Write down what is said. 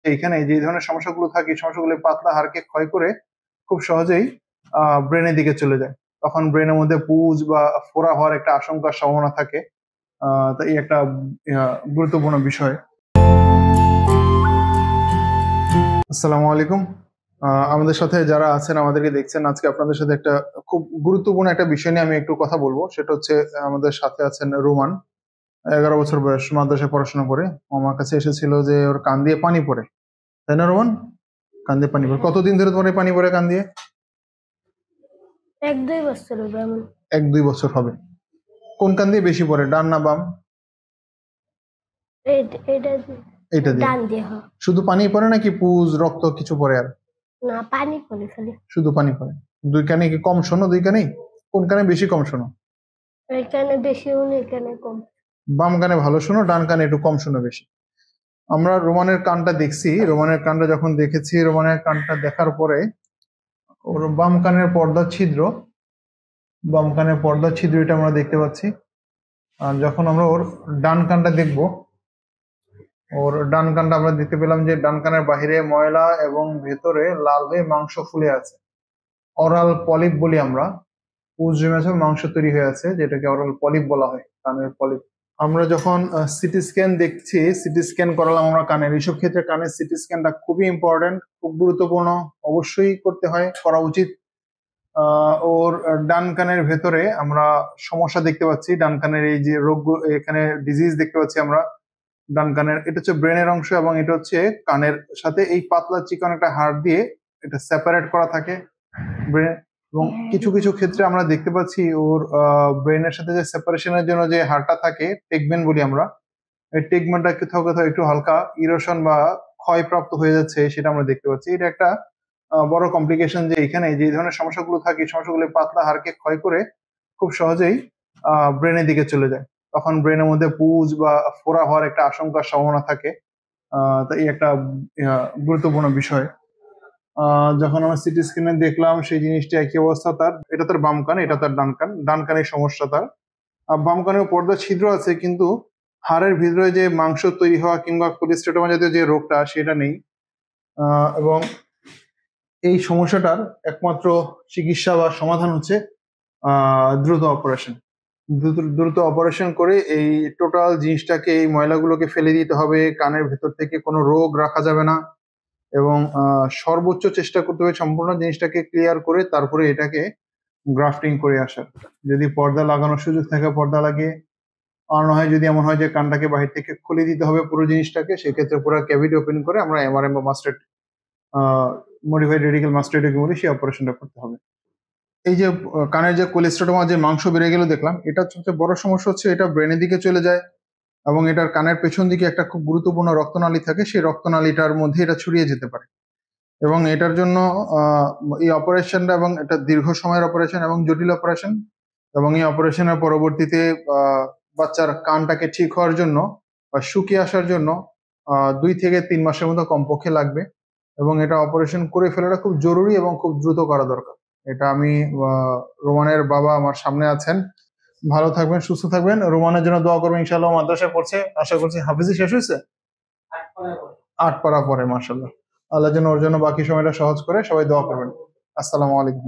এইখানে যে ধরনের সমস্যাগুলো থাকে এই সমস্যাগুলো পাতলা হাড়কে ক্ষয় করে খুব সহজেই ব্রেনের দিকে চলে যায়। তখন ব্রেনের মধ্যে পুজ বা ফোড়া হওয়ার একটা আশঙ্কার সম্ভাবনা থাকে। তো এই একটা গুরুত্বপূর্ণ বিষয়। আসসালামু আলাইকুম। আমাদের সাথে যারা আছেন, আমাদেরকে দেখছেন, আজকে আপনাদের সাথে একটা খুব গুরুত্বপূর্ণ একটা বিষয় নিয়ে আমি একটু কথা বলবো। সেটা হচ্ছে আমাদের সাথে আছেন রোমান, 11 বছর বয়স, মাদ্রাসায় পড়াশোনা করে। আমার কাছে এসেছিল যে ওর কান দিয়ে পানি পড়ে, তাই না রোমান? কান দিয়ে পানি পড়ে কতদিন ধরে তোমার এই পানি পড়ে কান দিয়ে? 1-2 বছর হবে এমন। 1-2 বছর হবে। কোন কান দিয়ে বেশি পড়ে, ডান না বাম? এটা এইটা দিয়ে। ডান দিয়ে হয়। শুধু পানি পড়ে নাকি পুজ রক্ত কিছু পড়ে? আর না, পানি পড়ে খালি। শুধু পানি পড়ে। দুই কানে কি কম শোনো? দুই কানেই? কোন কানে বেশি কম শোনো? এখানে বেশি হলে এখানে কম। বাম কানে ভালো শোনো, ডান কানে একটু কম শোনো বেশি। আমরা রোমানের কানটা দেখছি, রোমানের কানটা যখন দেখেছি, রোমানের কানটা দেখার পরে ওর বাম কানের পর্দা ছিদ্র, বাম কানের পর্দা ছিদ্র এটা আমরা দেখতে পাচ্ছি। আর যখন আমরা ওর ডান কানটা দেখব, ওর ডান কানটা আমরা দেখতে পেলাম যে ডান কানের বাহিরে ময়লা এবং ভেতরে লাল হয়ে মাংস ফুলে আছে। অরাল পলিপ বলি আমরা, পুজরিমাসে মাংস তৈরি হয়ে আছে, যেটাকে অরাল পলিপ বলা হয়, কানের পলিপ। আমরা যখন সিটি স্ক্যান দেখছি, সিটি স্ক্যান করালাম আমরা কানের, এইসব ক্ষেত্রে কানের সিটি স্ক্যানটা খুবই ইম্পর্টেন্ট, খুব গুরুত্বপূর্ণ, অবশ্যই করতে হয়, করা উচিত। ওর ডান কানের ভেতরে আমরা সমস্যা দেখতে পাচ্ছি, ডান কানের এই যে রোগ, এখানে ডিজিজ দেখতে পাচ্ছি আমরা ডান কানের। এটা হচ্ছে ব্রেনের অংশ এবং এটা হচ্ছে কানের সাথে এই পাতলা চিকন একটা হাড় দিয়ে এটা সেপারেট করা থাকে ব্রেন। এবং কিছু কিছু ক্ষেত্রে আমরা দেখতে পাচ্ছি ওর ব্রেনের সাথে যে সেপারেশনের জন্য যে হাড়টা থাকে, টেগমেন্ট বলি আমরা, এই টেগমেন্টটা কোথাও কোথাও একটু হালকা ইরোশন বা ক্ষয়প্রাপ্ত হয়ে যাচ্ছে, সেটা আমরা দেখতে পাচ্ছি। এটা একটা বড় কমপ্লিকেশন যে এখানে যে ধরনের সমস্যাগুলো থাকে এই সমস্যাগুলো পাতলা হাড়কে ক্ষয় করে খুব সহজেই ব্রেনের দিকে চলে যায়। তখন ব্রেনের মধ্যে পুজ বা ফোড়া হওয়ার একটা আশঙ্কার সম্ভাবনা থাকে। তো এই একটা গুরুত্বপূর্ণ বিষয়। যখন আমরা সিটি স্ক্যানে দেখলাম সেই জিনিসটা একই অবস্থা তার। এটা তার বাম কান, এটা তার ডান কান। ডান কানের সমস্যা তার। বাম কানেও পর্দা ছিদ্র আছে, কিন্তু হাড়ের ভিতরে যে মাংস তৈরি হওয়া কিংবা কোলেস্টেটোমা জাতীয় যে রোগটা সেটা নেই। এবং এই সমস্যাটার একমাত্র চিকিৎসা বা সমাধান হচ্ছে দ্রুত অপারেশন। দ্রুত অপারেশন করে এই টোটাল জিনিসটাকে, এই ময়লাগুলোকে ফেলে দিতে হবে। কানের ভেতর থেকে কোনো রোগ রাখা যাবে না এবং সর্বোচ্চ চেষ্টা করতে হবে সম্পূর্ণ জিনিসটাকে ক্লিয়ার করে তারপরে এটাকে গ্রাফটিং করে আসার। যদি পর্দা লাগানোর সুযোগ থাকে পর্দা লাগিয়ে, আর না হয় যদি এমন হয় যে কানটাকে বাহির থেকে খুলে দিতে হবে পুরো জিনিসটাকে, সেক্ষেত্রে পুরো ক্যাভিটি ওপেন করে আমরা এমআরএম বা মাস্টার্ড, মডিফাইড রেডিক্যাল মাস্টার্ডেকে বলি, সেই অপারেশনটা করতে হবে। এই যে কানের যে কোলেস্টেটোমা যে মাংস বেড়ে গেল দেখলাম, এটা সবচেয়ে বড় সমস্যা হচ্ছে এটা ব্রেনের দিকে চলে যায় এবং এটার কানের পেছন দিকে একটা খুব গুরুত্বপূর্ণ রক্তনালী থাকে, সেই রক্তনালীটার মধ্যে এটা ছড়িয়ে যেতে পারে। এবং এটার জন্য এই অপারেশনটা, এবং এটা দীর্ঘ সময়ের অপারেশন এবং জটিল অপারেশন, এবং এই অপারেশনের পরবর্তীতে বাচ্চার কানটাকে ঠিক হওয়ার জন্য বা শুকিয়ে আসার জন্য 2 থেকে 3 মাসের মতো কমপক্ষে লাগবে। এবং এটা অপারেশন করে ফেলাটা খুব জরুরি এবং খুব দ্রুত করা দরকার। এটা আমি, রোমানের বাবা আমার সামনে আছেন, ভালো থাকবেন, সুস্থ থাকবেন, রোমানের জন্য দোয়া করবেন। ইনশাআল্লাহ মাদ্রাসায় পড়ছে, আশা করছি হাফিজি শেষ হয়েছে 8 পারা পরে, মাশাআল্লাহ। আল্লাহ যেন ওর জন্য বাকি সময়টা সহজ করে, সবাই দোয়া করবেন। আসসালামু আলাইকুম।